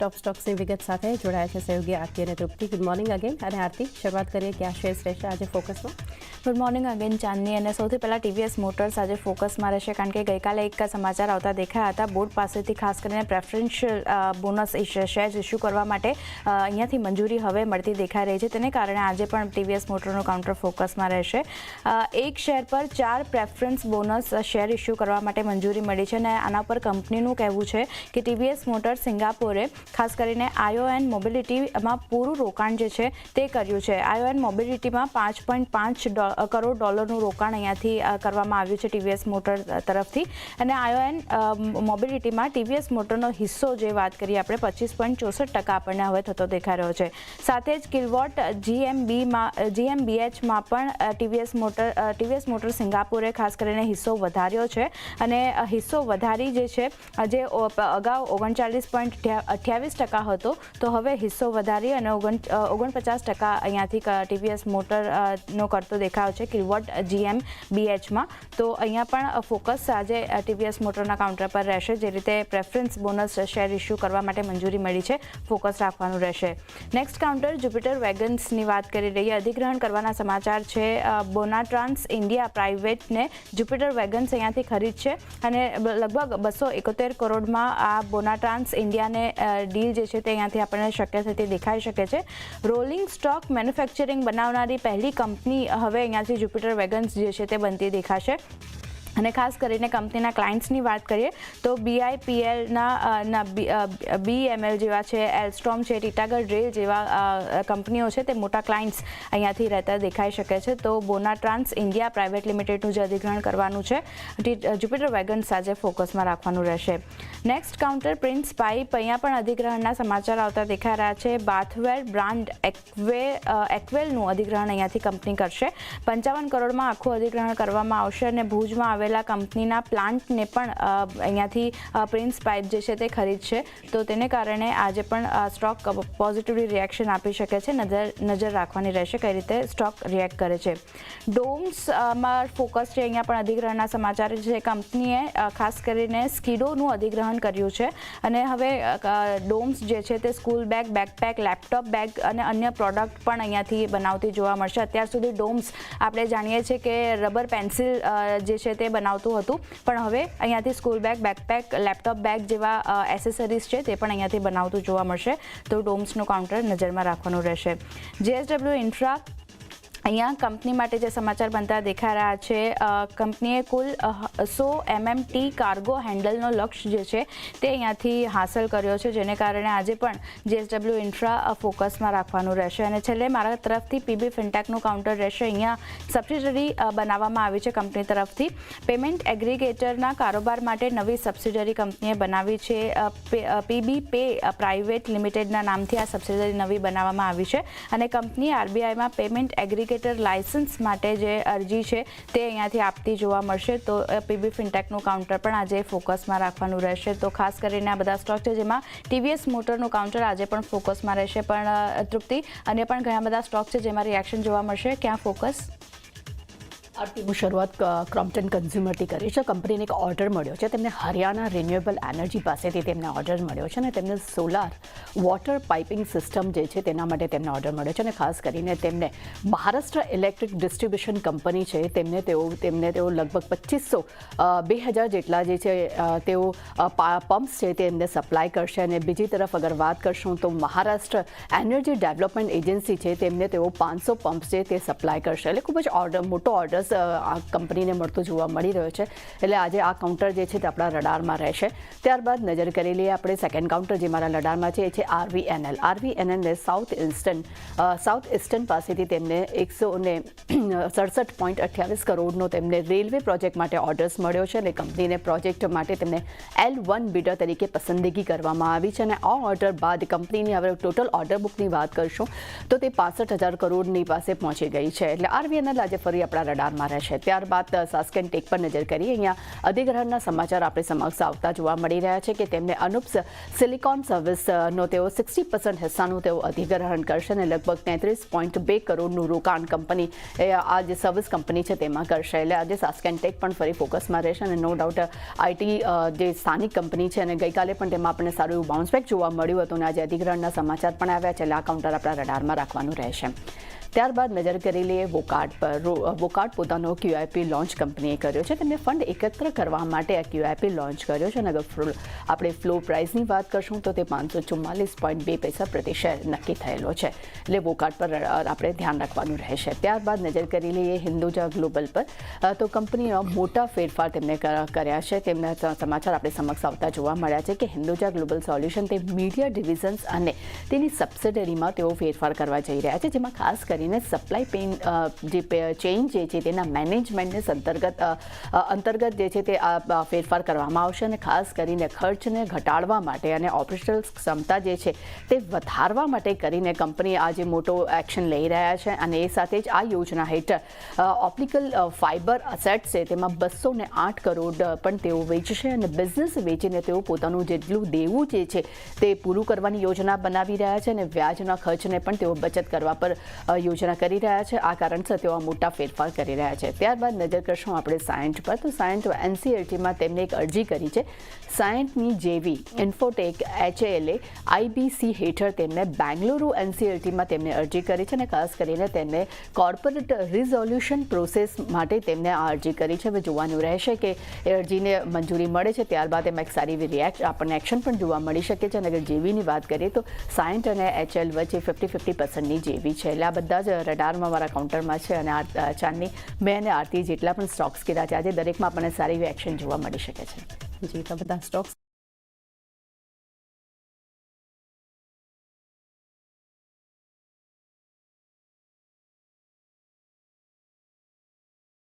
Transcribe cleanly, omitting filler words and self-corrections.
Top stocks ની વિગત સાથે જોડાયા છે સહયોગી આરતી અને તૃપ્તિ. Good morning again. અને આરતી, શરૂઆત કરીએ કયા શેર્સ રહેશે આજે ફોકસમાં? ગુડ મોર્નિંગ અગેન ચાંદની. અને સૌથી પહેલાં ટીવીએસ મોટર્સ આજે ફોકસમાં રહેશે, કારણ કે ગઈકાલે એક સમાચાર આવતા દેખાયા હતા. બોર્ડ પાસેથી ખાસ કરીને પ્રેફરન્શિયલ બોનસ શેર્સ ઇસ્યુ કરવા માટે અહીંયાથી મંજૂરી હવે મળતી દેખાઈ રહી છે. તેને કારણે આજે પણ ટીવીએસ મોટરનું કાઉન્ટર ફોકસમાં રહેશે. એક શેર પર 4 પ્રેફરન્સ બોનસ શેર ઇસ્યુ કરવા માટે મંજૂરી મળી છે. અને આના પર કંપનીનું કહેવું છે કે ટીવીએસ મોટર સિંગાપોરે ખાસ કરીને આઈઓએન મોબિલિટીમાં પૂરું રોકાણ જે છે તે કર્યું છે. આઈઓએન મોબિલિટીમાં $5.5 કરોડ રોકાણ અહીંયાથી કરવામાં આવ્યું છે ટીવીએસ મોટર તરફથી. અને આઈઓએન મોબિલિટીમાં ટીવીએસ મોટરનો હિસ્સો જે વાત કરીએ આપણે 25.64% આપણને હવે થતો દેખાઈ રહ્યો છે. સાથે જ કિલવોટ GmbHમાં પણ ટીવીએસ મોટર સિંગાપોરે ખાસ કરીને હિસ્સો વધાર્યો છે. અને હિસ્સો વધારી જે છે જે અગાઉ 39.28% હતો, તો હવે હિસ્સો વધારી અને 49% અહીંયાથી ટીવીએસ મોટરનો કરતો દેખાયો છે કિલવોટ GmbHમાં. તો અહીંયા પણ ફોકસ આજે ટીવીએસ મોટરના કાઉન્ટર પર રહેશે. જે રીતે પ્રેફરન્સ બોનસ શેર ઇસ્યુ કરવા માટે મંજૂરી મળી છે, ફોકસ રાખવાનું રહેશે. નેક્સ્ટ કાઉન્ટર જુપિટર વેગન્સની વાત કરી રહીએ. અધિગ્રહણ કરવાના સમાચાર છે. બોનાટ્રાન્સ ઇન્ડિયા પ્રાઇવેટને જુપિટર વેગન્સ અહીંયાથી ખરીદશે અને લગભગ 271 કરોડમાં આ બોનાટ્રાન્સ ઇન્ડિયાને ડીલ જે છે તે અહીંયાથી આપણને શક્ય થતી દેખાઈ શકે છે. રોલિંગ સ્ટોક મેન્યુફેક્ચરિંગ બનાવનારી પહેલી કંપની હવે અહીંયાથી જુપિટર વેગન્સ જે છે તે બનતી દેખાશે. અને ખાસ કરીને કંપનીના ક્લાયન્ટ્સની વાત કરીએ તો BIPLના BML જેવા છે, એલ્સ્ટ્રોમ છે, ટીટાગઢ રેલ જેવા કંપનીઓ છે તે મોટા ક્લાયન્ટ્સ અહીંયાથી રહેતા દેખાઈ શકે છે. તો બોનાટ્રાન્સ ઇન્ડિયા પ્રાઇવેટ લિમિટેડનું જે અધિગ્રહણ કરવાનું છે જુપિટર વેગન્સ આજે ફોકસમાં રાખવાનું રહેશે. નેક્સ્ટ કાઉન્ટર પ્રિન્સ પાઇપ, અહીંયા પણ અધિગ્રહણના સમાચાર આવતા દેખાઈ રહ્યા છે. બાથવેર બ્રાન્ડ એક્વેલનું અધિગ્રહણ અહીંયાથી કંપની કરશે. 55 કરોડમાં આખું અધિગ્રહણ કરવામાં આવશે. અને ભુજમાં આવેલા કંપનીના પ્લાન્ટને પણ અહીંયાથી પ્રિન્સ પાઇપ જે છે તે ખરીદશે. તો તેને કારણે આજે પણ સ્ટોક પોઝિટિવલી રિએક્શન આપી શકે છે. નજર રાખવાની રહેશે કઈ રીતે સ્ટોક રિએક્ટ કરે છે. ડોમ્સમાં ફોકસ છે. અહીંયા પણ અધિગ્રહણના સમાચાર છે. કંપનીએ ખાસ કરીને સ્કીડોનું અધિગ્રહણ કર્યું છે. અને હવે ડોમ્સ જે છે તે school bag, backpack, laptop bag અને અન્ય પ્રોડક્ટ પણ અહીંયાથી બનાવતી જોવા મળશે. અત્યાર સુધી ડોમ્સ આપણે જાણીએ છીએ કે રબર પેન્સિલ જે છે તે બનાવતું હતું, પણ હવે અહીંયાથી school bag, backpack, laptop bag જેવા એસેસરીઝ છે તે પણ અહીંયાથી બનાવતું જોવા મળશે. તો ડોમ્સનું કાઉન્ટર નજરમાં રાખવાનું રહેશે. JSW ઇન્ફ્રા, અહીંયા કંપની માટે જે સમાચાર બનતા દેખાઈ રહ્યા છે. કંપનીએ કુલ 100 MMT કાર્ગો હેન્ડલનો લક્ષ્ય જે છે તે અહીંયાથી હાંસલ કર્યો છે. જેને કારણે આજે પણ JSW ઇન્ફ્રા ફોકસમાં રાખવાનું રહેશે. અને છેલ્લે મારા તરફથી PB ફિનટેકનું કાઉન્ટર રહેશે. અહીંયા સબસિડરી બનાવવામાં આવી છે કંપની તરફથી. પેમેન્ટ એગ્રીગેટરના કારોબાર માટે નવી સબસિડરી કંપનીએ બનાવી છે. PB પે પ્રાઇવેટ લિમિટેડના નામથી આ સબસિડરી નવી બનાવવામાં આવી છે. અને કંપની RBIમાં પેમેન્ટ એગ્રીગેટર લાયસન્સ માટે જે અરજી છે તે અહીંયાથી આપતી જોવા મળશે. તો PB ફિનટેકનું કાઉન્ટર પણ આજે ફોકસમાં રાખવાનું રહેશે. તો ખાસ કરીને આ બધા સ્ટોક છે જેમાં TVS મોટરનું કાઉન્ટર આજે પણ ફોકસમાં રહેશે. પણ તૃપ્તિ, અન્ય પણ ઘણા બધા સ્ટોક છે જેમાં રિએક્શન જોવા મળશે. ક્યાં ફોકસ? આરતીનું શરૂઆત ક્રોમ્પ્ટન કન્ઝ્યુમરથી કરી છે. કંપનીને એક ઓર્ડર મળ્યો છે. તેમને હરિયાણા રિન્યુએબલ એનર્જી પાસેથી તેમને ઓર્ડર મળ્યો છે. અને તેમને સોલાર વોટર પાઇપિંગ સિસ્ટમ જે છે તેના માટે તેમને ઓર્ડર મળ્યો છે. અને ખાસ કરીને તેમને મહારાષ્ટ્ર ઇલેક્ટ્રિક ડિસ્ટ્રીબ્યુશન કંપની છે તેમને તેઓ લગભગ 2000 જેટલા જે છે તેઓ પમ્પ્સ છે તે એમને સપ્લાય કરશે. અને બીજી તરફ અગર વાત કરશું તો મહારાષ્ટ્ર એનર્જી ડેવલપમેન્ટ એજન્સી છે તેમને તેઓ 500 પમ્પ્સ છે તે સપ્લાય કરશે. એટલે ખૂબ જ મોટો ઓર્ડર આ કંપનીને મળતો જોવા મળી રહ્યો છે. એટલે આજે આ કાઉન્ટર જે છે તે આપણા રડારમાં રહેશે. ત્યારબાદ નજર કરી લઈએ આપણે સેકન્ડ કાઉન્ટર જે મારા રડારમાં છે એ છે RVNL. સાઉથ ઇસ્ટર્ન પાસેથી તેમને 167.28 કરોડનો તેમને રેલવે પ્રોજેક્ટ માટે ઓર્ડર્સ મળ્યો છે. અને કંપનીને પ્રોજેક્ટ માટે તેમને L1 બિડર તરીકે પસંદગી કરવામાં આવી છે. અને આ ઓર્ડર બાદ કંપનીની હવે ટોટલ ઓર્ડર બુકની વાત કરશું તો તે 65,000 કરોડની પાસે પહોંચી ગઈ છે. એટલે RVNL આજે ફરી આપણા રડારમાં રડારમાં રહેશે. ત્યારબાદ સાસ્કેન ટેક પર નજર કરીએ. અહીંયા અધિગ્રહણના સમાચાર આપણે સમક્ષ આવતા જોવા મળી રહ્યા છે કે તેમને અનુપ સિલિકોન સર્વિસનો તેઓ 60% હિસ્સાનું તેઓ અધિગ્રહણ કરશે અને લગભગ 33.2 કરોડનું રોકાણ કંપની આ જે સર્વિસ કંપની છે તેમાં કરશે. એટલે આજે સાસ્કેન ટેક પણ ફરી ફોકસમાં રહેશે અને નો ડાઉટ આઈટી જે સ્થાનિક કંપની છે અને ગઈકાલે પણ તેમાં આપણને સારું એવું બાઉન્સ બેક જોવા મળ્યું હતું અને આજે અધિગ્રહણના સમાચાર પણ આવ્યા છે. એટલે આ કાઉન્ટર આપણા રડારમાં રાખવાનું રહેશે. ત્યારબાદ નજર કરી લઈએ વોકાર્ડ પર. વોકાર્ડ પોતાનો QIP લોન્ચ કંપનીએ કર્યો છે. તેમને ફંડ એકત્ર કરવા માટે આ QIP લોન્ચ કર્યો છે અને અગર આપણે ફ્લો પ્રાઇસની વાત કરશું તો તે 544.2 પૈસા પ્રતિ શેર નક્કી થયેલો છે. એટલે વોકાર્ડ પર આપણે ધ્યાન રાખવાનું રહેશે. ત્યારબાદ નજર કરી લઈએ હિન્દુજા ગ્લોબલ પર. તો કંપનીનો મોટા ફેરફાર તેમને કર્યા છે. તેમના સમાચાર આપણે સમક્ષ આવતા જોવા મળ્યા છે કે હિન્દુજા ગ્લોબલ સોલ્યુશન તે મીડિયા ડિવિઝન્સ અને તેની સબસિડરીમાં તેઓ ફેરફાર કરવા જઈ રહ્યા છે, જેમાં ખાસ કરીને સપ્લાય ચેઇન જે છે તેના મેનેજમેન્ટને અંતર્ગત જે છે તે આ ફેરફાર કરવામાં આવશે અને ખાસ કરીને ખર્ચને ઘટાડવા માટે અને ઓપરેશનલ ક્ષમતા જે છે તે વધારવા માટે કરીને કંપની આજે મોટો એક્શન લઈ રહ્યા છે. અને એ સાથે જ આ યોજના હેઠળ ઓપ્ટિકલ ફાઇબર અસેટ્સ છે તેમાં 208 કરોડ પણ તેઓ વેચશે અને બિઝનેસ વેચીને તેઓ પોતાનું જેટલું દેવું જે છે તે પૂરું કરવાની યોજના બનાવી રહ્યા છે અને વ્યાજના ખર્ચને પણ તેઓ બચત કરવા પર યોજના કરી રહ્યા છે. આ કારણસર તેઓ મોટા ફેરફાર કરી રહ્યા છે. ત્યારબાદ નજર કરશું આપણે સાયન્ટ પર. તો સાયન્ટ NCLTમાં તેમને એક અરજી કરી છે. સાયન્ટની જેવી ઇન્ફોટેક HALA IBC હેઠળ તેમને બેંગલુરુ NCLTમાં તેમને અરજી કરી છે અને ખાસ કરીને તેમને કોર્પોરેટ રિઝોલ્યુશન પ્રોસેસ માટે તેમને આ અરજી કરી છે. હવે જોવાનું રહેશે કે એ અરજીને મંજૂરી મળે છે ત્યારબાદ એમાં એક સારી એવી આપણને એક્શન પણ જોવા મળી શકે છે. અને અગર જેવીની વાત કરીએ તો સાયન્ટ અને HL વચ્ચે 50-50%ની જેવી છે. એટલે આ બધા જ રડારમાં મારા કાઉન્ટરમાં છે અને આ ચાંદની મેં અને આરતી જેટલા પણ સ્ટોક્સ કીધા છે આજે દરેકમાં આપણને સારી એવી એક્શન જોવા મળી શકે છે. જી, તો બધા સ્ટોક્સ